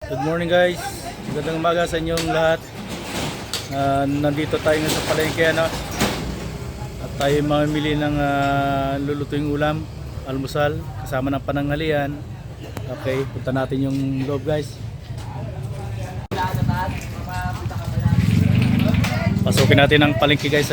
Good morning guys, magandang umaga sa inyong lahat. Nandito tayo ngayon sa palengke at tayo mamimili ng lulutuing ulam, almusal, kasama ng pananghalian. Okay, punta natin yung loob guys. Pasukin natin ang palengke guys.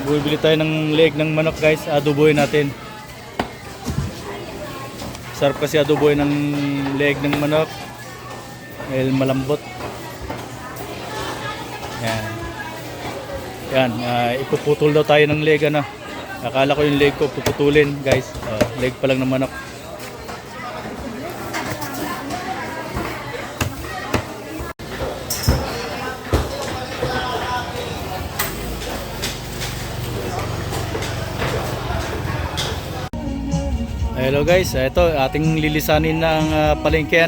Bumibili tayo ng leg ng manok guys, adoboy natin. Sarap kasi adoboy ng leg ng manok dahil malambot. Yan, ipuputol daw tayo ng leg akala ko yung leg ko puputulin guys. Leg pa lang ng manok. Hello guys, ito ating lilisanin ng palengke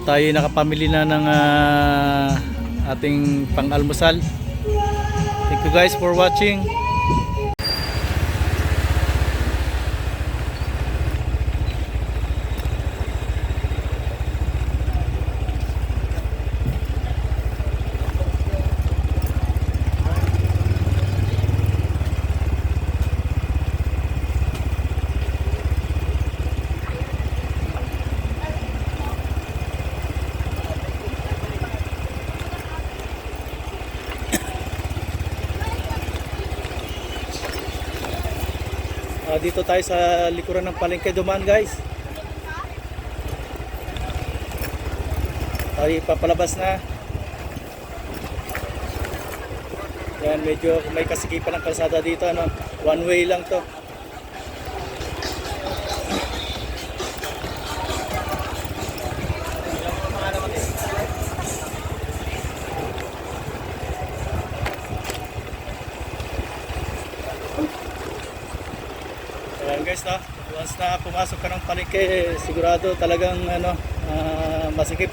tayo nakapamili na ng ating pang-almusal. Thank you guys for watching. Dito tayo sa likuran ng palengke dumaan guys. Tayo papalabas na. Yan, medyo may kasikipan ng kalsada dito one way lang to. Ayan guys, once na pumasok ka ng palengke, sigurado talagang masikip.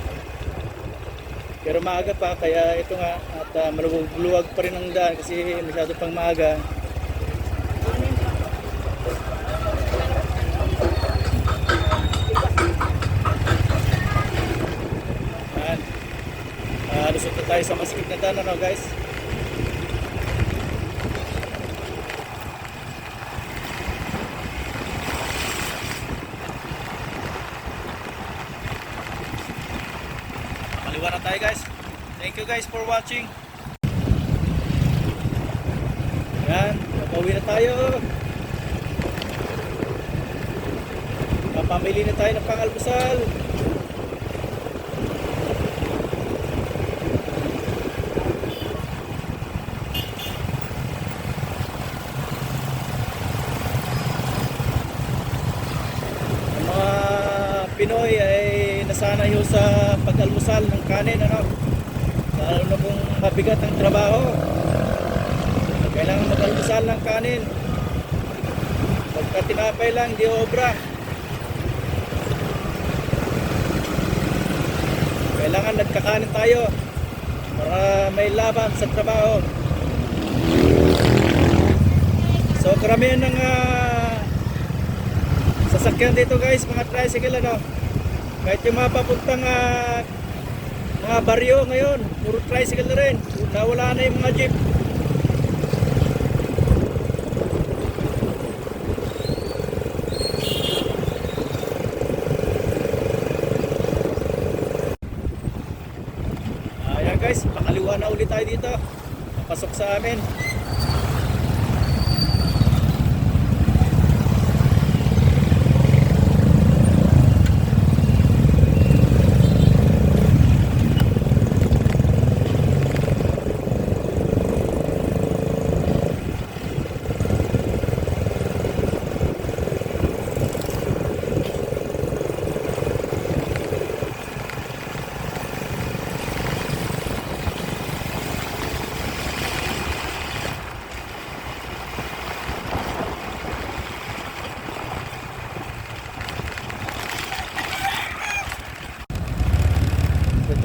Pero maaga pa, kaya ito nga, at maluwag pa rin ang daan kasi masyado pang maaga. Ayan, lusot na tayo sa masikip na daan guys. Kaliwa na tayo guys. Thank you guys for watching. Yan, papauwi na tayo. Papamili na tayo ng pang-almusal. Ang mga Pinoy ay nasanay ho sa pag-almusal ng kanin lalo na kung mabigat ang trabaho, kailangan mag-almusal ng kanin. Pagka tinapay lang, di obra. Kailangan nagkakanin tayo para may laban sa trabaho. So karamihan ng sasakyan dito guys, mga tricycle kahit yung mga papuntang mga baryo ngayon, puro tricycle na rin. Nawala na yung mga jeep. Ayan guys, pakaliwa na ulit tayo dito. Pasok sa amin.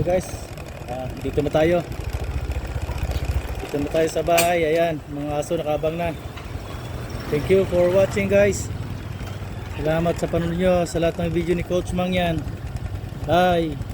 ano guys, dito na tayo. Dito na tayo sa bahay. Ayan, mga aso nakabang na. Thank you for watching guys. Salamat sa panonood nyo sa lahat ng video ni Coach Mang yan. Bye.